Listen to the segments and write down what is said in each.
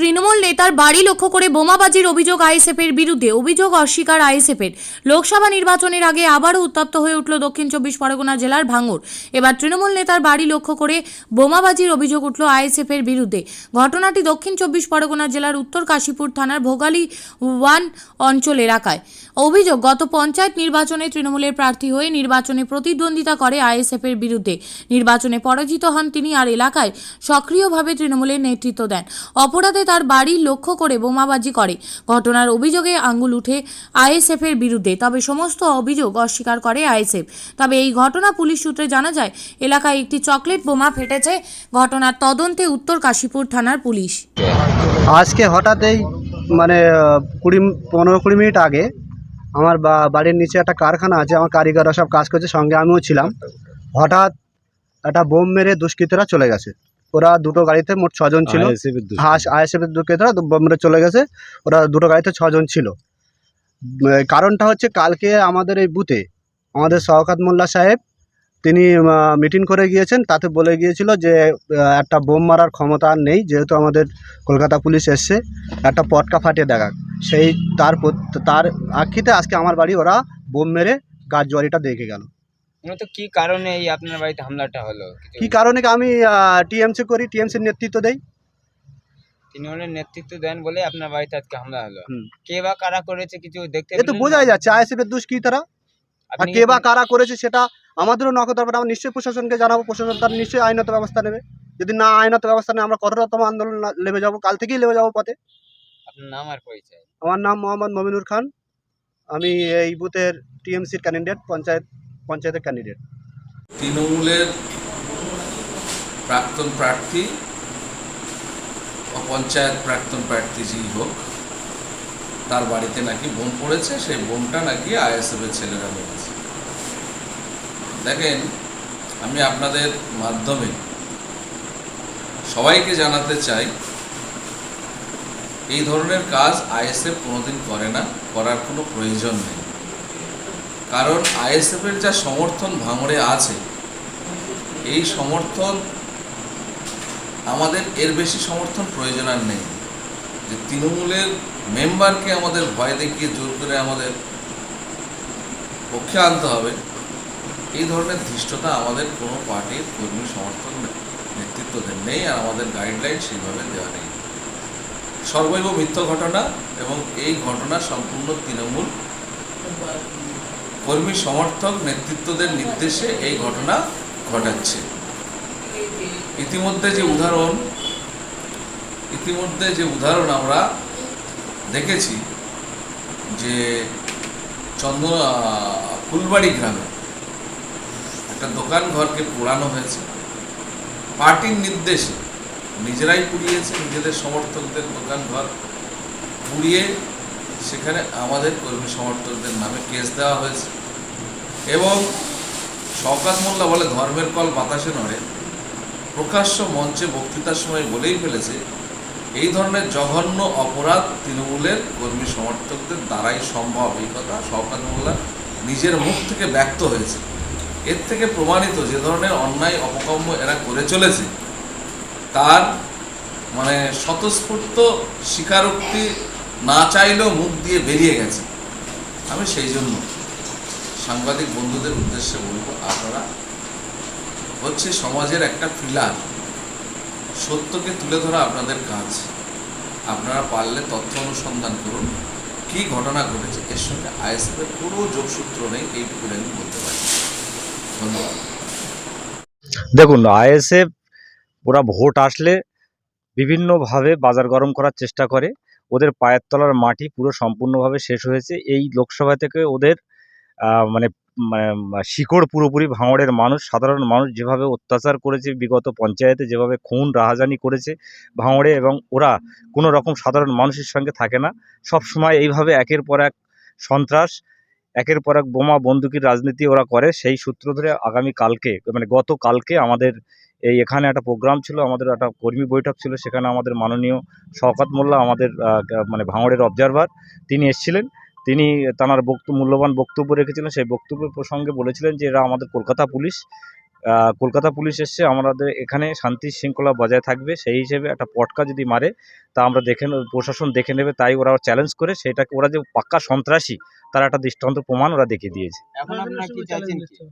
তৃণমূল নেতার বাড়ি লক্ষ্য করে বোমাবাজির অভিযোগ আইএসএফের বিরুদ্ধে। অভিযোগ অস্বীকার আইএসএফের। লোকসভা নির্বাচনের আগে আবারও উত্তপ্ত হয়ে উঠল দক্ষিণ চব্বিশ পরগনা জেলার ভাঙড়। এবার তৃণমূল নেতার বাড়ি লক্ষ্য করে বোমাবাজির অভিযোগ উঠল আইএসএফের বিরুদ্ধে। ঘটনাটি দক্ষিণ চব্বিশ পরগনা জেলার উত্তর কাশীপুর থানার ভোগালী 1 অঞ্চল এলাকায়। অভিযোগ, গত পঞ্চায়েত নির্বাচনে তৃণমূলের প্রার্থী হয়ে নির্বাচনে প্রতিদ্বন্দ্বিতা করে আইএসএফের বিরুদ্ধে। নির্বাচনে পরাজিত হন তিনি, আর এলাকায় সক্রিয়ভাবে তৃণমূলের নেতৃত্ব দেন। অপরাধে তার বাড়ি লক্ষ্য করে বোমাবাজি করে। ঘটনার অভিযোগে আঙুল উঠে আইএসএফের বিরুদ্ধে, তবে সমস্ত অভিযোগ অস্বীকার করে আইএসএফ। তবে এই ঘটনা পুলিশ সূত্রে জানা যায়, এলাকায় একটি চকলেট বোমা ফেটেছে। ঘটনার তদন্তে উত্তর কাশীপুর থানার পুলিশ। আজকে হঠাৎই মানে 15-20 মিনিট আগে আমার বাড়ির নিচে একটা কারখানা আছে, আমার কারিগররা সব কাজ করছে, সঙ্গে আমিও ছিলাম। হঠাৎ একটা বোম মেরে দুষ্কৃতীরা চলে গেছে। ওরা দুটো গাড়িতে মোট 6 জন ছিল। আইএসএফের দুষ্কৃতীরা বোম মেরে চলে গেছে। ওরা দুটো গাড়িতে 6 জন ছিল। কারণটা হচ্ছে, কালকে আমাদের এই বুথে আমাদের শওকত মোল্লা সাহেব তিনি মিটিং করে গিয়েছেন। তাতে বলে গিয়েছিল যে একটা বোম মারার ক্ষমতা আর নেই, যেহেতু আমাদের কলকাতা পুলিশ এসছে, একটা পটকা ফাটিয়ে দেখাক। সেই তার আক্ষিতে আজকে আমার বাড়ি ওরা বোম মেরে গাছজুয়ারিটা দেখে গেল। তো কি কারণে এই আপনার বাড়িতে হামলাটা হলো? কি কারণে? আমি টিএমসি করি, টিএমসির নেতৃত্ব দেই। তৃণমূলের নেতৃত্ব দেন বলে আপনার বাড়িতে আজকে হামলা হলো। কে বা কারা করেছে কিছু দেখতে এ তো বোঝাই যাচ্ছে আইএসএফের দুষ্কৃতীরা। আর কে বা কারা করেছে সেটা আমাদেরও নজর দেওয়া। আমরা নিশ্চয়ই প্রশাসনকে জানাবো, প্রশাসন তার নিশ্চয়ই আইনত ব্যবস্থা নেবে। যদি না আইনত ব্যবস্থা নেয়, আমরা কঠোরতম আন্দোলন নেমে যাবো, কাল থেকেই নেমে যাবো পথে। আপনার নাম আর পরিচয়? আমার নাম মোহাম্মদ মমিনুর খান। আমি এই বুথের টিএমসির ক্যান্ডিডেট, পঞ্চায়েতের ক্যান্ডিডেট। তৃণমূলের প্রাক্তন প্রার্থী ও পঞ্চায়েত প্রাক্তন প্রার্থী যেই হোক, তার বাড়িতে নাকি বোম পড়েছে। সেই বোমটা নাকি আইএসএফের ছেলেরা মেরেছে। দেখেন, আমি আপনাদের মাধ্যমে সবাইকে জানাতে চাই, এই ধরনের কাজ আইএসএফ কোনোদিন করে না, করার কোনো প্রয়োজন নেই। কারণ আইএসএফের যা সমর্থন ভাঙড়ে আছে, এই সমর্থন আমাদের, এর বেশি সমর্থন প্রয়োজন আর নেই। যে তৃণমূলের মেম্বারকে আমাদের ভয় দেখিয়ে জোর করে আমাদের পক্ষে আনতে হবে, এই ধরনের ধৃষ্টতা আমাদের কোনো পার্টির কর্মী সমর্থন নেতৃত্বদের নেই, আর আমাদের গাইডলাইন সেইভাবে দেওয়া নেই। সর্বৈব মিথ্যা ঘটনা, এবং এই ঘটনা সম্পূর্ণ তৃণমূল কর্মী সমর্থক নেতৃত্বদের নির্দেশে এই ঘটনা ঘটাচ্ছে। ইতিমধ্যে যে উদাহরণ আমরা দেখেছি, যে ফুলবাড়ি গ্রামে একটা দোকান ঘরকে পোড়ানো হয়েছে। পার্টির নির্দেশে নিজেরাই পুড়িয়েছে, নিজেদের সমর্থকদের দোকান ঘর পুড়িয়ে সেখানে আমাদের কর্মী সমর্থকদের নামে কেস দেওয়া হয়েছে। এবং শওকত মোল্লা বলে ধর্মের কল বাতাসে নড়ে, প্রকাশ্য মঞ্চে বক্তৃতার সময় বলেই ফেলেছে, এই ধরনের জঘন্য অপরাধ তৃণমূলের কর্মী সমর্থকদের দ্বারাই সম্ভব। এই কথা শওকত মোল্লা নিজের মুখ থেকে ব্যক্ত হয়েছে। এর থেকে প্রমাণিত যে ধরনের অন্যায় অপকর্ম এরা করে চলেছে, তার মানে স্বতঃস্ফূর্ত স্বীকারোক্তি না চাইলেও মুখ দিয়ে বেরিয়ে গেছে। আমি সেই জন্য সাংবাদিক বন্ধুদের উদ্দেশ্যে বলবো, আপনারা হচ্ছে সমাজের একটা পিলার, সত্যকে তুলে ধরা আপনাদের কাজ। আপনারা পারলে তথ্য অনুসন্ধান করুন, কি ঘটনা ঘটেছে। এর সঙ্গে আইএসএফের কোনো যোগসূত্র নেই, এইটুকু আমি বলতে পারি। ধন্যবাদ। দেখুন, আইএসএফ ওরা ভোট আসলে বিভিন্নভাবে বাজার গরম করার চেষ্টা করে। ওদের পায়ের তলার মাটি পুরো সম্পূর্ণভাবে শেষ হয়েছে। এই লোকসভা থেকে ওদের মানে শিকড় পুরোপুরি ভাঙড়ের মানুষ, সাধারণ মানুষ যেভাবে অত্যাচার করেছে, বিগত পঞ্চায়েতে যেভাবে খুন রাহাজানি করেছে ভাঙড়ে, এবং ওরা কোনো রকম সাধারণ মানুষের সঙ্গে থাকে না। সব সময় এইভাবে একের পর এক সন্ত্রাস, একের পর এক বোমা বন্দুকের রাজনীতি ওরা করে। সেই সূত্র ধরে আগামীকালকে, মানে গতকালকে আমাদের এখানে একটা প্রোগ্রাম ছিল, আমাদের একটা কর্মী বৈঠক ছিল। সেখানে আমাদের মাননীয় শওকত মোল্লা, আমাদের মানে ভাঙড়ের অবজারভার, তিনি এসেছিলেন। তিনি তাঁর মূল্যবান বক্তব্য রেখেছিলেন। সেই বক্তব্যের প্রসঙ্গে বলেছিলেন যে এরা আমাদের কলকাতা পুলিশ, কলকাতা পুলিশ এসছে আমাদের এখানে শান্তি শৃঙ্খলা বজায় থাকবে, সেই হিসেবে একটা পটকা যদি মারে তা আমরা প্রশাসন দেখে নেবে, তাই ওরা চ্যালেঞ্জ করে সেটাকে, ওরা যে পাক্কা সন্ত্রাসী তার একটা দৃষ্টান্ত প্রমাণ ওরা দেখিয়ে দিয়েছে। এখন আপনারা কি চাইছেন কি?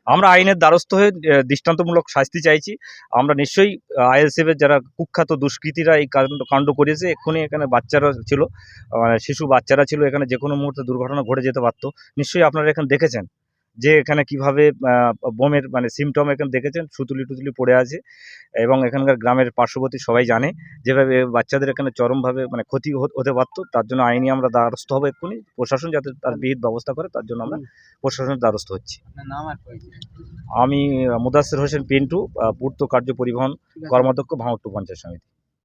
আমরা আইনের দ্বারস্থ হয়ে দৃষ্টান্তমূলক শাস্তি চাইছি। আমরা নিশ্চয়ই আইএসএফ এর যারা কুখ্যাত দুষ্কৃতীরা এই কাণ্ড করেছে, এক্ষুনি এখানে বাচ্চারা ছিল, শিশু বাচ্চারা ছিল, এখানে যে কোনো মুহূর্তে দুর্ঘটনা ঘটে যেতে পারতো। নিশ্চয়ই আপনারা এখানে দেখেছেন যে এখানে কিভাবে বোমের সিমটম এখানে দেখেছেন, সুতুলি টুতুলি পড়ে আছে, এবং এখানকার গ্রামের পার্শ্ববর্তী সবাই জানে যেভাবে বাচ্চাদের এখানে চরমভাবে ক্ষতি হতে পারতো। তার জন্য আইনি আমরা দ্বারস্থ হবো এক্ষুনি, প্রশাসন যাতে তার বিহিত ব্যবস্থা করে তার জন্য আমরা প্রশাসনের দ্বারস্থ হচ্ছি। আপনার নাম আর পরিচয়? আমি মুদাসসির হোসেন পিন্টু, পূর্ত কার্য পরিবহন কর্মাধ্যক্ষ, ভাঙড় 2 পঞ্চায়েত সমিতি।